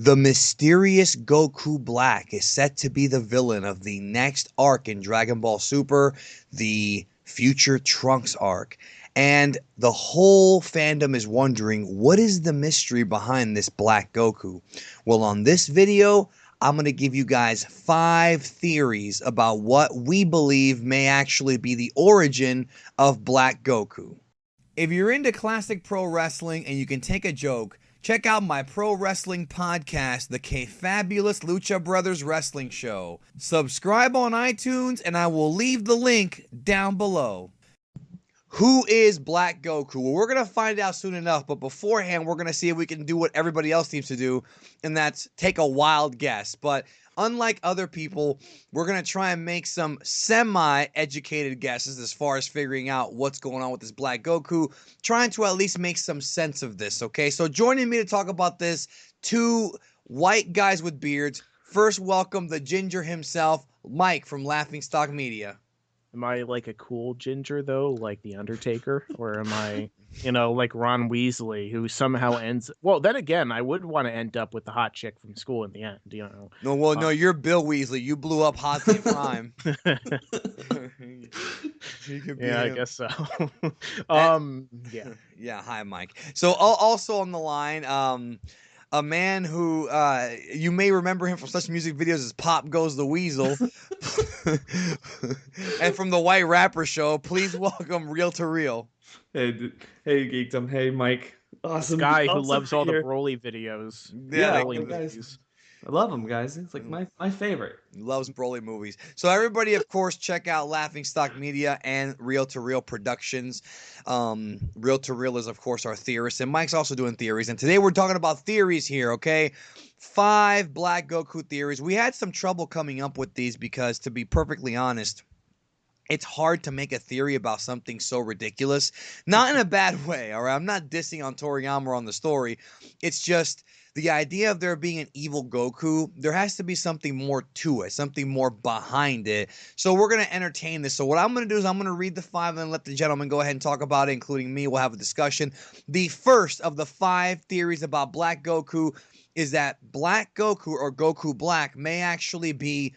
The mysterious Goku Black is set to be the villain of the next arc in Dragon Ball Super, the Future Trunks arc. And the whole fandom is wondering, what is the mystery behind this Black Goku? Well, on this video, I'm going to give you guys 5 theories about what we believe may actually be the origin of Black Goku. If you're into classic pro wrestling and you can take a joke, check out my pro wrestling podcast, the K-Fabulous Lucha Brothers Wrestling Show. Subscribe on iTunes and I will leave the link down below. Who is Black Goku? Well, we're going to find out soon enough, but beforehand, we're going to see if we can do what everybody else seems to do, and that's take a wild guess. But unlike other people, we're going to try and make some semi-educated guesses as far as figuring out what's going on with this Black Goku, trying to at least make some sense of this, okay? So joining me to talk about this, 2 white guys with beards. First, welcome the ginger himself, Mike from LaughingStock Media. Am I like a cool ginger though, like the Undertaker, or am I, like Ron Weasley, who somehow ends? Well, then again, I would want to end up with the hot chick from school in the end. No, well, no, you're Bill Weasley. You blew up Hot Take Prime. Yeah, I guess so. Yeah. Yeah. Hi, Mike. So also on the line, a man who you may remember him from such music videos as Pop Goes the Weasel, and from the White Rapper Show. Please welcome Real to Real. Hey, hey, Geekdom. Hey, Mike. Awesome Guy who awesome loves to all the hear. Broly videos. Yeah, Broly guys. movies. I love them, guys. It's like my favorite. Loves Broly movies. So everybody, of course, check out LaughingStock Media and Real to Real Productions. Real to Real is, of course, our theorist, and Mike's also doing theories. And today we're talking about theories here, okay? 5 Black Goku theories. We had some trouble coming up with these because, to be perfectly honest, it's hard to make a theory about something so ridiculous. Not in a bad way, all right? I'm not dissing on Toriyama or on the story. It's just the idea of there being an evil Goku, there has to be something more to it, something more behind it. So we're going to entertain this. So what I'm going to do is I'm going to read the 5 and then let the gentleman go ahead and talk about it, including me. We'll have a discussion. The first of the 5 theories about Black Goku is that Black Goku, or Goku Black, may actually be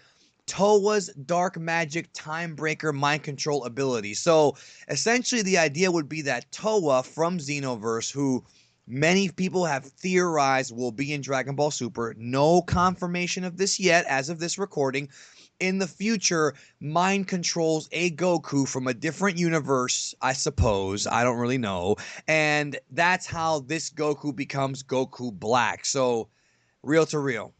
Towa's dark magic time breaker mind control ability. So essentially the idea would be that Towa from Xenoverse, who many people have theorized will be in Dragon Ball Super, no confirmation of this yet as of this recording, in the future mind controls a Goku from a different universe, I suppose. I don't really know. And that's how this Goku becomes Goku Black. So Real to Real.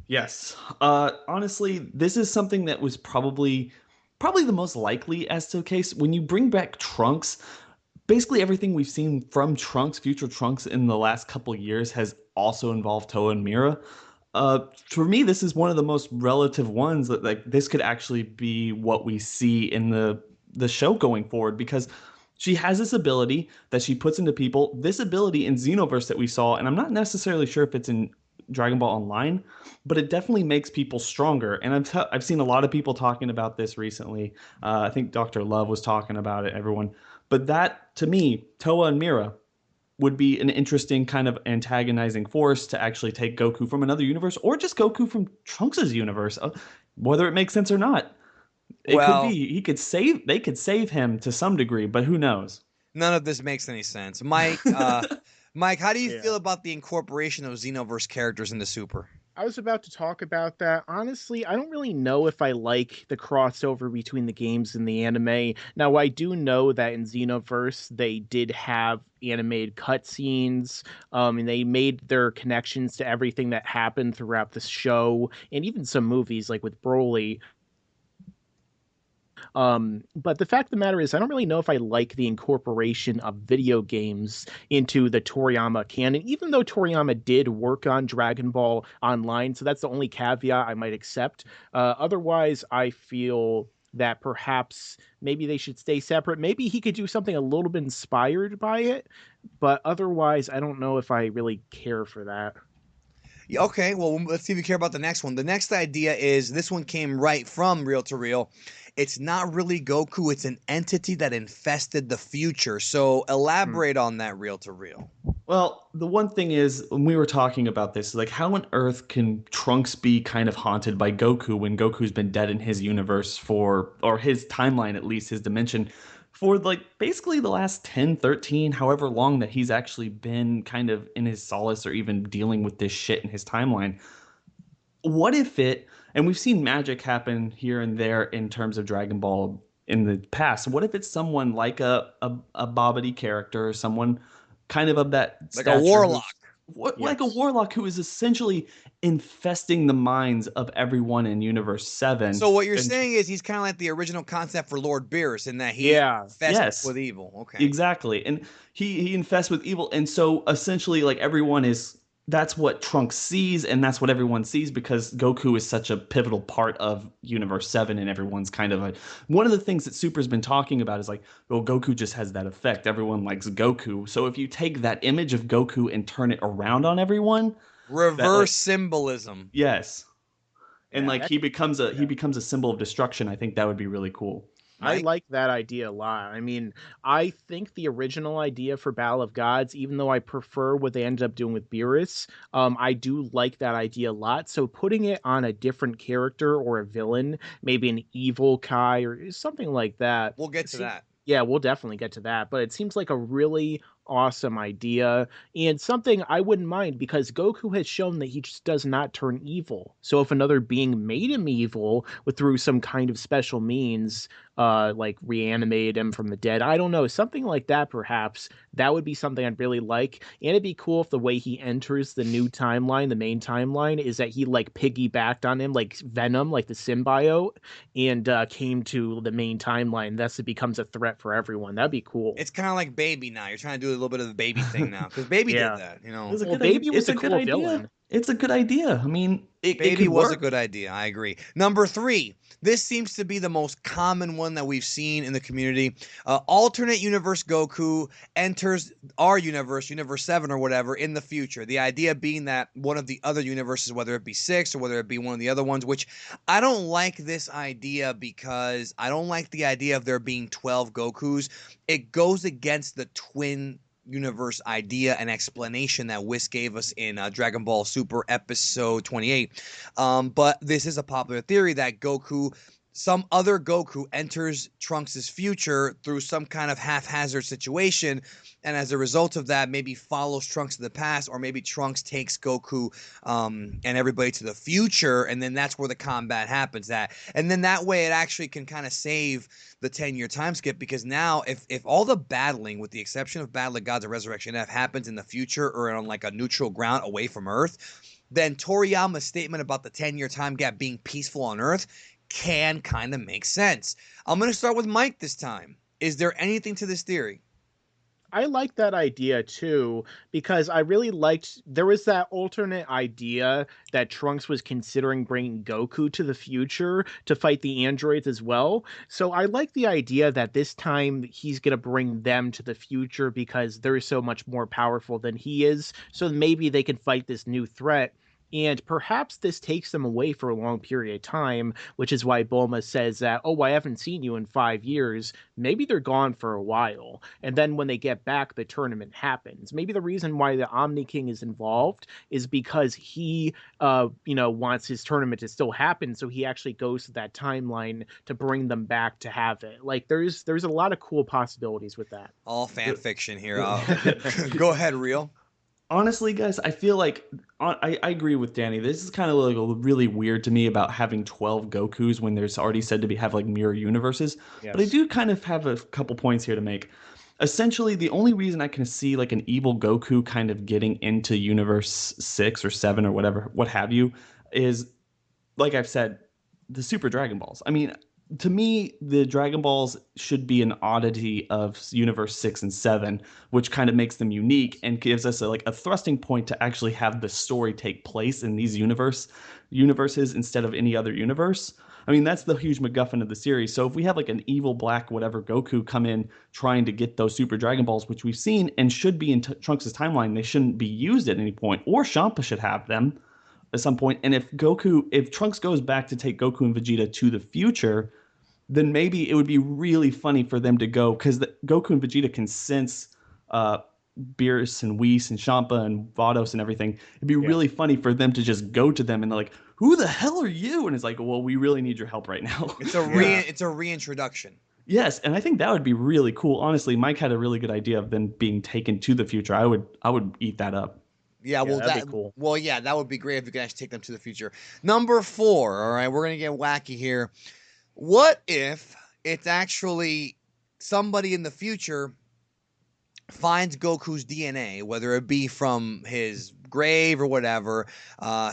Yes. Honestly, this is something that was probably the most likely as to the case. When you bring back Trunks, basically everything we've seen from Trunks, future Trunks, in the last couple years has also involved Toa and Mira. For me, this is one of the most relative ones that, like, this could actually be what we see in the show going forward, because she has this ability that she puts into people. This ability in Xenoverse that we saw, and I'm not necessarily sure if it's in Dragon Ball Online, but it definitely makes people stronger. And I've seen a lot of people talking about this recently. I think Dr. Love was talking about it, everyone. But that, to me, Toa and Mira would be an interesting kind of antagonizing force to actually take Goku from another universe, or just Goku from Trunks' universe, whether it makes sense or not. It could be they could save him to some degree, but who knows? None of this makes any sense. Mike, Mike, how do you feel about the incorporation of Xenoverse characters into Super? I was about to talk about that. Honestly, I don't really know if I like the crossover between the games and the anime. Now, I do know that in Xenoverse, they did have animated cutscenes, and they made their connections to everything that happened throughout the show, and even some movies, like with Broly. But the fact of the matter is, I don't really know if I like the incorporation of video games into the Toriyama canon, even though Toriyama did work on Dragon Ball Online. So that's the only caveat I might accept. Otherwise, I feel that perhaps maybe they should stay separate. Maybe he could do something a little bit inspired by it. But otherwise, I don't know if I really care for that. Yeah, okay, well, let's see if you care about the next one. The next idea is this one came right from Real to Real. It's not really Goku, it's an entity that infested the future. So Hmm. elaborate on that, Real to Real. Well, the one thing is, when we were talking about this, like, how on earth can Trunks be kind of haunted by Goku when Goku's been dead in his universe for, or his timeline at least, his dimension, for like basically the last 10, 13, however long that he's actually been kind of in his solace or even dealing with this shit in his timeline. What if it, and we've seen magic happen here and there in terms of Dragon Ball in the past. What if it's someone like a Babidi character, or someone kind of that Like a stature warlock. who's what, like a Yes. warlock who is essentially infesting the minds of everyone in Universe 7. So what you're And saying is he's kind of like the original concept for Lord Beerus in that he Yeah. infests yes, with evil. Okay. exactly. And he infests with evil. And so essentially like everyone is, that's what Trunks sees and that's what everyone sees because Goku is such a pivotal part of Universe 7 and everyone's kind of a, one of the things that Super's been talking about is like, well, Goku just has that effect. Everyone likes Goku. So if you take that image of Goku and turn it around on everyone, that like Reverse symbolism. yes. And Yeah. like That, he yeah. becomes a symbol of destruction. I think that would be really cool. I Mike? like that idea a lot. I mean, I think the original idea for Battle of Gods, even though I prefer what they ended up doing with Beerus, I do like that idea a lot. So putting it on a different character or a villain, maybe an evil Kai or something like that. We'll get to See, that. yeah, we'll definitely get to that. But it seems like a really awesome idea and something I wouldn't mind because Goku has shown that he just does not turn evil. So if another being made him evil with through some kind of special means, like reanimate him from the dead. I don't know, something like that perhaps. That would be something I'd really like. And it'd be cool if the way he enters the new timeline, the main timeline, is that he like piggybacked on him like Venom, like the symbiote, and came to the main timeline. Thus, it becomes a threat for everyone. That'd be cool. It's kind of like Baby now. You're trying to do a little bit of the Baby thing now because Baby did Yeah. that. You know, It's a Well, good idea. Baby It's was a a good cool idea. villain. It's a good idea. I mean, it Baby could was a work. good idea. I agree. Number three. This seems to be the most common one that we've seen in the community. Alternate universe Goku enters our universe, Universe 7 or whatever, in the future. The idea being that one of the other universes, whether it be 6 or whether it be one of the other ones, which I don't like this idea because I don't like the idea of there being 12 Gokus. It goes against the twin universe idea and explanation that Whis gave us in Dragon Ball Super episode 28. But this is a popular theory that Goku, some other Goku, enters Trunks' future through some kind of haphazard situation, and as a result of that, maybe follows Trunks to the past, or maybe Trunks takes Goku and everybody to the future, and then that's where the combat happens. And then that way, it actually can kind of save the 10-year time skip because now, if all the battling, with the exception of Battle of Gods and Resurrection F, happens in the future or on like a neutral ground away from Earth, then Toriyama's statement about the 10-year time gap being peaceful on Earth can kind of make sense. I'm going to start with Mike this time. Is there anything to this theory? I like that idea too because I really liked there was that alternate idea that Trunks was considering bringing Goku to the future to fight the androids as well. So I like the idea that this time he's going to bring them to the future because they're so much more powerful than he is. So maybe they can fight this new threat. And perhaps this takes them away for a long period of time, which is why Bulma says that, oh, I haven't seen you in 5 years. Maybe they're gone for a while. And then when they get back, the tournament happens. Maybe the reason why the Omni King is involved is because he, wants his tournament to still happen. So he actually goes to that timeline to bring them back to have it. Like there's a lot of cool possibilities with that. All fan fiction here. The- Go ahead, Real. Honestly, guys, I feel like I agree with Danny. This is kind of like really weird to me about having 12 Gokus when there's already said to be have like mirror universes. But I Yes. do kind of have a couple points here to make. Essentially, the only reason I can see like an evil Goku kind of getting into universe 6 or 7 or whatever, what have you, is like I've said, the Super Dragon Balls. I mean, to me, the Dragon Balls should be an oddity of Universe 6 and 7, which kind of makes them unique and gives us like a thrusting point to actually have the story take place in these universes instead of any other universe. I mean, that's the huge MacGuffin of the series. So if we have like an evil black whatever Goku come in trying to get those Super Dragon Balls, which we've seen and should be in Trunks' timeline, they shouldn't be used at any point, or Champa should have them. at some point. And if Trunks goes back to take Goku and Vegeta to the future, then maybe it would be really funny for them to go, because Goku and Vegeta can sense uh, Beerus and Whis and Champa and Vados and everything. It'd be really funny for them to just go to them and they're like, "Who the hell are you?" And it's like, "Well, we really need your help right now." It's a reintroduction. Yes, and I think that would be really cool. Honestly, Mike had a really good idea of them being taken to the future. I would eat that up. Yeah, well, that'd be cool. Well, yeah, that would be great if you could actually take them to the future. Number 4. All right, we're gonna get wacky here. What if it's actually somebody in the future finds Goku's DNA, whether it be from his grave or whatever,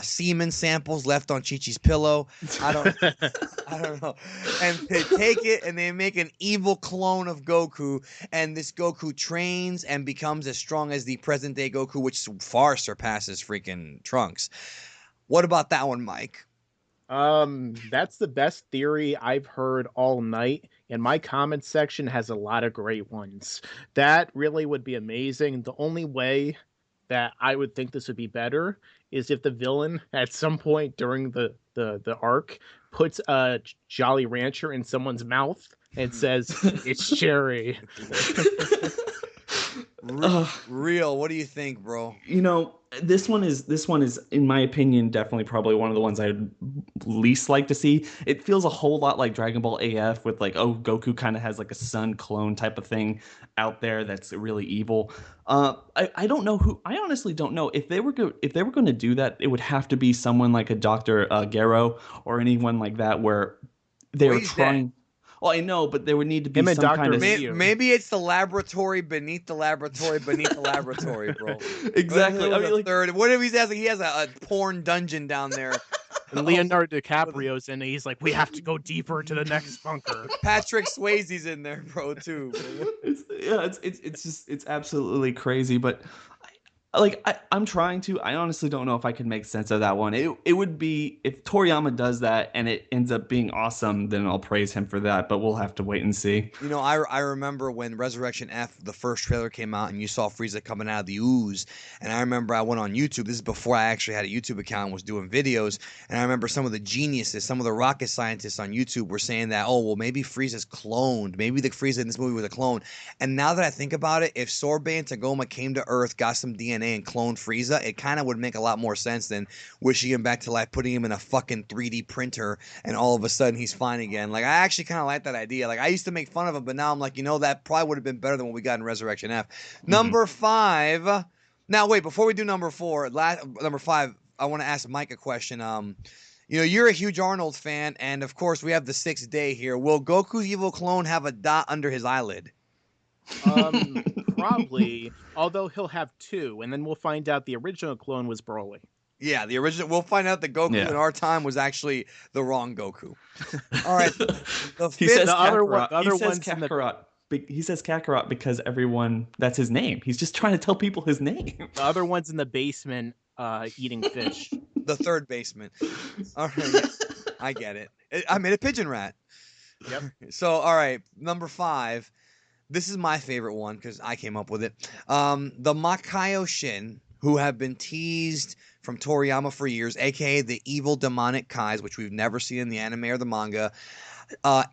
semen samples left on Chi-Chi's pillow. I don't know. And they take it and they make an evil clone of Goku, and this Goku trains and becomes as strong as the present day Goku, which far surpasses freaking Trunks. What about that one, Mike? That's the best theory I've heard all night, and my comment section has a lot of great ones. That really would be amazing. The only way that I would think this would be better is if the villain at some point during the arc puts a Jolly Rancher in someone's mouth and says, "It's cherry." Real, what do you think, bro? This one is in my opinion definitely probably one of the ones I'd least like to see. It feels a whole lot like Dragon Ball AF, with like, oh, Goku kind of has like a son clone type of thing out there that's really evil. I don't know who. I honestly don't know if they were going to do that. It would have to be someone like a Dr. Gero or anyone like that, where they were trying. Well, I know, but there would need to be some kind of... Maybe it's the laboratory beneath the laboratory beneath the laboratory, bro. Exactly. I mean, third. What if he has a porn dungeon down there? And Leonardo DiCaprio's in it. He's like, "We have to go deeper to the next bunker." Patrick Swayze's in there, bro, too. It's absolutely crazy, but I'm trying to. I honestly don't know if I can make sense of that one. It would be, if Toriyama does that and it ends up being awesome, then I'll praise him for that. But we'll have to wait and see. I remember when Resurrection F, the first trailer, came out, and you saw Frieza coming out of the ooze. And I remember I went on YouTube. This is before I actually had a YouTube account and was doing videos. And I remember some of the geniuses, some of the rocket scientists on YouTube were saying that, oh, well, maybe Frieza's cloned. Maybe the Frieza in this movie was a clone. And now that I think about it, if Sorbet and Tagoma came to Earth, got some DNA, and cloned Frieza, it kind of would make a lot more sense than wishing him back to life, putting him in a fucking 3D printer, and all of a sudden he's fine again. Like, I actually kind of like that idea. Like, I used to make fun of him, but now I'm like, that probably would have been better than what we got in Resurrection F. Number 5. Now, wait, before we do number 5, I want to ask Mike a question. You're a huge Arnold fan, and of course we have the 6th day here. Will Goku's evil clone have a dot under his eyelid? Probably, although he'll have 2, and then we'll find out the original clone was Broly. Yeah, the original. We'll find out that Goku in our time was actually the wrong Goku. All right, he says Kakarot. He says Kakarot because everyone, that's his name. He's just trying to tell people his name. The other one's in the basement eating fish. The third basement. All right, I get it. I made a pigeon rat. Yep. So, all right, number 5. This is my favorite one because I came up with it. The Makaio Shin, who have been teased from Toriyama for years, aka the evil demonic Kais, which we've never seen in the anime or the manga,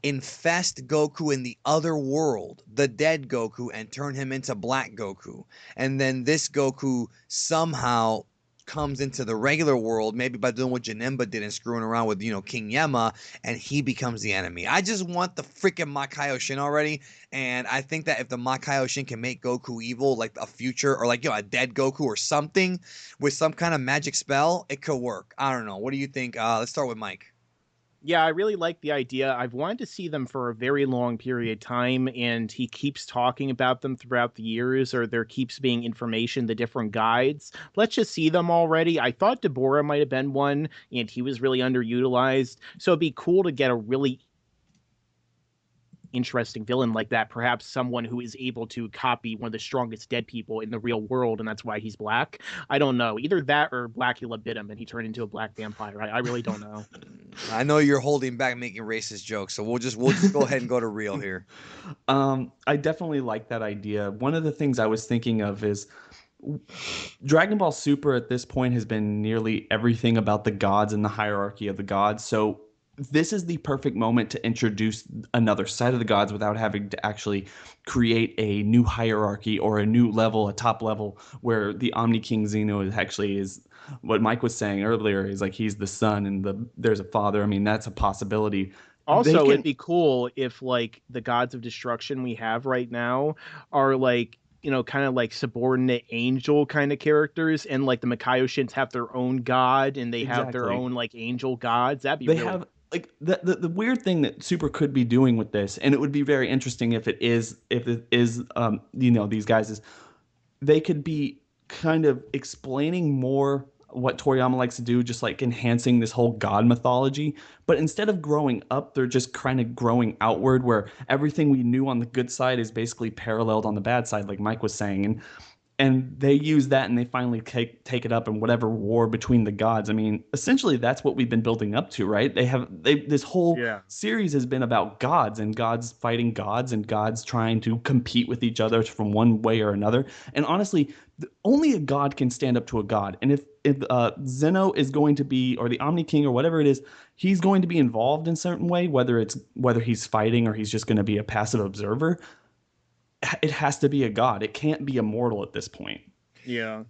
infest Goku in the other world, the dead Goku, and turn him into Black Goku. And then this Goku somehow comes into the regular world, maybe by doing what Janemba did and screwing around with, King Yemma, and he becomes the enemy. I just want the freaking Makaio Shin already, and I think that if the Makaio Shin can make Goku evil, like a future, or like, a dead Goku or something, with some kind of magic spell, it could work. I don't know. What do you think? Let's start with Mike. Yeah, I really like the idea. I've wanted to see them for a very long period of time, and he keeps talking about them throughout the years, or there keeps being information, the different guides. Let's just see them already. I thought Deborah might have been one, and he was really underutilized. So it'd be cool to get a really interesting villain like that, perhaps someone who is able to copy one of the strongest dead people in the real world, and that's why he's black. I don't know. Either that or Blackula bit him and he turned into a black vampire. I really don't know. I know you're holding back making racist jokes, so we'll just go ahead and go to real here. I definitely like that idea. One of the things I was thinking of is, Dragon Ball Super at this point has been nearly everything about the gods and the hierarchy of the gods. So this is the perfect moment to introduce another side of the gods without having to actually create a new hierarchy or a new level, a top level, where the Omni King Zeno is what Mike was saying earlier. Is like he's the son and there's a father. I mean, that's a possibility. They Also, it'd can be cool if like the gods of destruction we have right now are like, kind of like subordinate angel kind of characters, and like the Makaioshins have their own god and they have their exactly. own like angel gods. That'd be They really have like the weird thing that Super could be doing with this, and it would be very interesting if it is these guys is they could be kind of explaining more what Toriyama likes to do, just like enhancing this whole god mythology. But instead of growing up, they're just kind of growing outward, where everything we knew on the good side is basically paralleled on the bad side, like Mike was saying. And they use that and they finally take it up in whatever war between the gods. I mean, essentially that's what we've been building up to, right? This whole Yeah. series has been about gods and gods fighting gods and gods trying to compete with each other from one way or another. And honestly, only a god can stand up to a god. And if Zeno is going to be, or the Omni King or whatever it is, he's going to be involved in a certain way, whether he's fighting or he's just going to be a passive observer, it has to be a god. It can't be a mortal at this point. Yeah.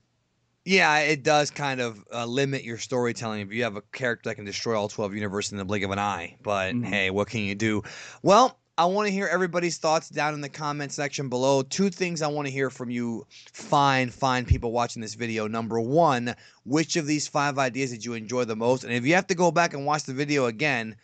Yeah, it does kind of limit your storytelling if you have a character that can destroy all 12 universes in the blink of an eye. But hey, what can you do? Well, I want to hear everybody's thoughts down in the comment section below. Two things I want to hear from you fine people watching this video. Number one, which of these 5 ideas did you enjoy the most? And if you have to go back and watch the video again,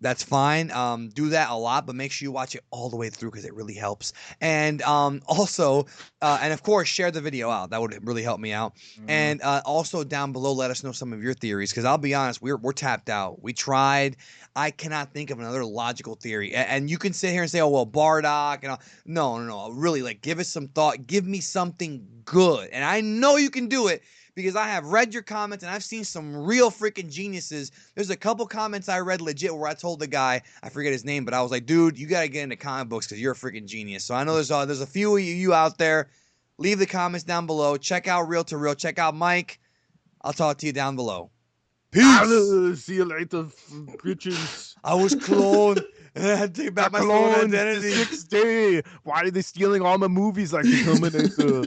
that's fine. Do that a lot, but make sure you watch it all the way through because it really helps. And also, and of course, share the video out. That would really help me out. And also down below, let us know some of your theories because I'll be honest, we're tapped out. We tried. I cannot think of another logical theory. And you can sit here and say, "Oh well, Bardock," and no. Really, like, give us some thought. Give me something good, and I know you can do it. Because I have read your comments and I've seen some real freaking geniuses. There's a couple comments I read legit where I told the guy, I forget his name, but I was like, dude, you got to get into comic books because you're a freaking genius. So I know there's a few of you out there. Leave the comments down below. Check out Real to Real. Check out Mike. I'll talk to you down below. Peace. See you later, bitches. I was cloned. And I had to take back my stolen identity. The 6th day. Why are they stealing all my movies like the Terminator?